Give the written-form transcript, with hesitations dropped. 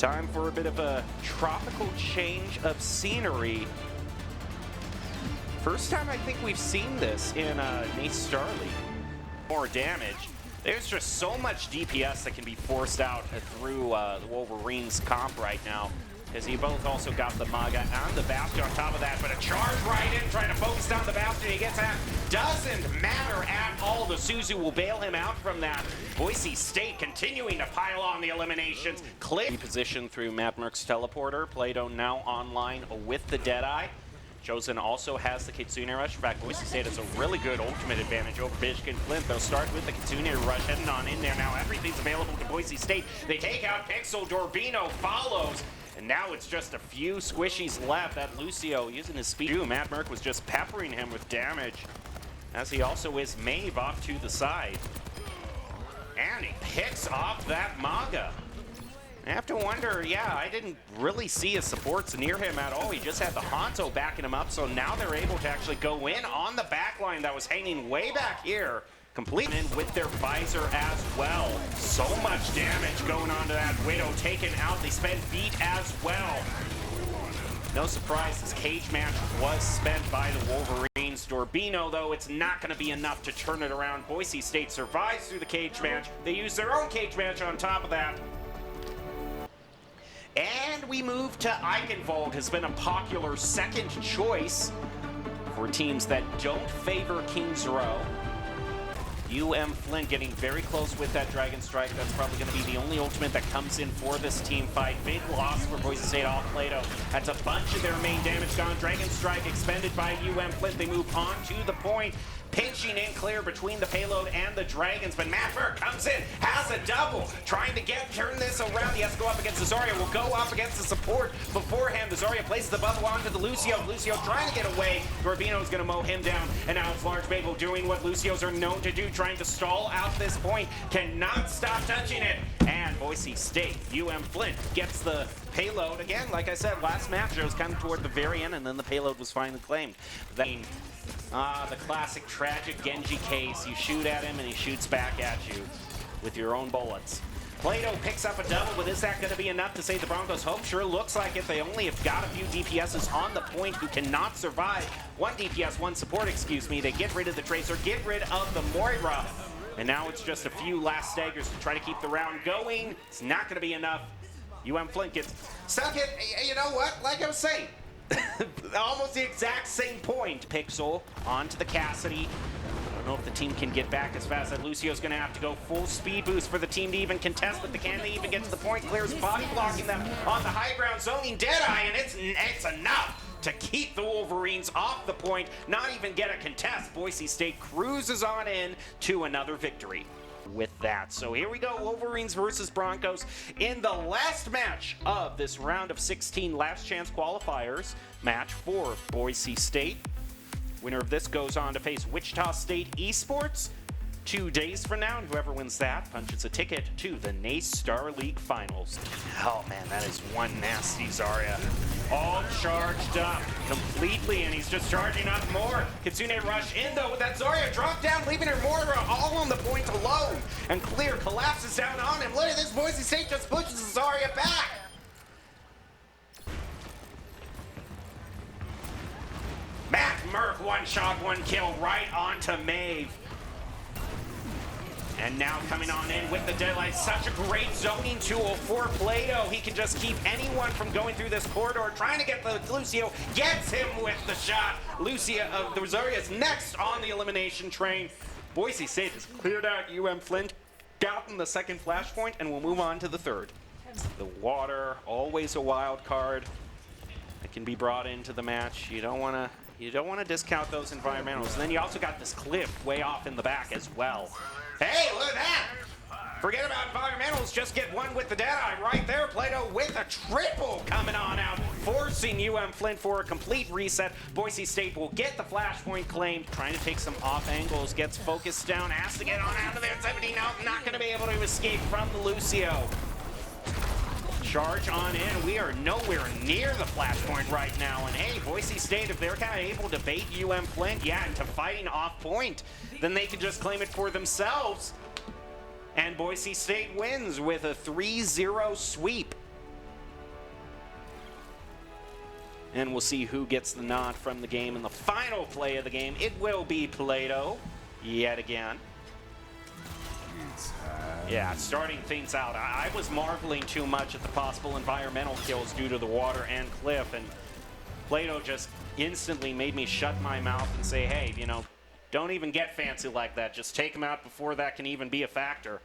Time for a bit of a tropical change of scenery. First time I think we've seen this in NACE Star League. More damage. There's just so much DPS that can be forced out through the Wolverines comp right now. As he both also got the Maga and the Bastion on top of that, but a charge right in, trying to focus down the Bastion. He gets that. Doesn't matter at all. The Suzu will bail him out from that. Boise State continuing to pile on the eliminations. Clear position through Madmerk's teleporter. Plato now online with the Deadeye. Chosen also has the Kitsune Rush. In fact, Boise State has a really good ultimate advantage over Bishkin Flint. They'll start with the Kitsune Rush, heading on in there. Now everything's available to Boise State. They take out Pixel. Dorbino follows. And now it's just a few squishies left. That Lucio using his speed. Madmerk was just peppering him with damage, as he also is Maeve off to the side. And he picks off that Maga. I have to wonder, yeah, I didn't really see his supports near him at all. He just had the Hanzo backing him up, so now they're able to actually go in on the backline that was hanging way back here. Complete in with their visor as well. So much damage going on to that Widow taken out. They spent beat as well. No surprise, this cage match was spent by the Wolverines. Dorbino, though, it's not going to be enough to turn it around. Boise State survives through the cage match. They use their own cage match on top of that. And we move to Eichenwald, has been a popular second choice for teams that don't favor Kings Row. Flint getting very close with that Dragon Strike. That's probably going to be the only ultimate that comes in for this team fight. Big loss for Boise State off Plato. That's a bunch of their main damage gone. Dragon Strike expended by Flint. They move on to the point. Pinching in clear between the payload and the Dragons, but Madmerk comes in, has a double, trying to turn this around. He has to go up against the Zarya, will go up against the support beforehand. The Zarya places the bubble onto the Lucio. Lucio trying to get away. Dorbino is going to mow him down, and now it's Large Babel doing what Lucios are known to do, trying to stall out this point. Cannot stop touching it, and Boise State, Flint gets the payload. Again, like I said, last match it was kind of toward the very end, and then the payload was finally claimed. The classic tragic Genji case. You shoot at him and he shoots back at you with your own bullets. Plato picks up a double, but is that going to be enough to save the Broncos' hope? Sure looks like it. They only have got a few DPSs on the point who cannot survive. One DPS, one support, excuse me. They get rid of the Tracer, get rid of the Moira. And now it's just a few last staggers to try to keep the round going. It's not going to be enough. Flint gets stuck it. You know what? Like I was saying, almost the exact same point. Pixel onto the Cassidy. I don't know if the team can get back as fast as Lucio's going to have to go full speed boost for the team to even contest, but can they even get to the point? Clears body blocking them on the high ground, zoning Deadeye, and it's enough to keep the Wolverines off the point, not even get a contest. Boise State cruises on in to another victory with that. So here we go, Wolverines versus Broncos in the last match of this round of 16 last chance qualifiers match for Boise State. Winner of this goes on to face Wichita State Esports 2 days from now, and whoever wins that punches a ticket to the NACE Star League Finals. Oh man, that is one nasty Zarya. All charged up completely, and he's just charging up more. Kitsune Rush in though with that Zarya drop down, leaving her Moira all on the point alone. And Clear collapses down on him. Look at this, Boise State just pushes the Zarya back. Madmerk, one shot, one kill right onto Maeve. And now coming on in with the Deadlight, such a great zoning tool for Plato. He can just keep anyone from going through this corridor, trying to get the Lucio, gets him with the shot. Lucia of the Zarya is next on the elimination train. Boise State has cleared out Flint, gotten the second flashpoint, and we'll move on to the third. The water, always a wild card that can be brought into the match. You don't want to discount those environmentals. And then you also got this cliff way off in the back as well. Hey, look at that! Forget about environmentals, just get one with the Deadeye right there. Plato with a triple coming on out, forcing Flint for a complete reset. Boise State will get the flashpoint claimed, trying to take some off angles, gets focused down, has to get on out of there. 17 out, not going to be able to escape from the Lucio. Charge on in. We are nowhere near the flashpoint right now. And hey, Boise State, if they're kind of able to bait Flint, yeah, into fighting off point, then they can just claim it for themselves. And Boise State wins with a 3-0 sweep. And we'll see who gets the nod from the game in the final play of the game. It will be Plato yet again. Yeah, starting things out. I was marveling too much at the possible environmental kills due to the water and cliff, and Plato just instantly made me shut my mouth and say, hey, you know, don't even get fancy like that. Just take him out before that can even be a factor.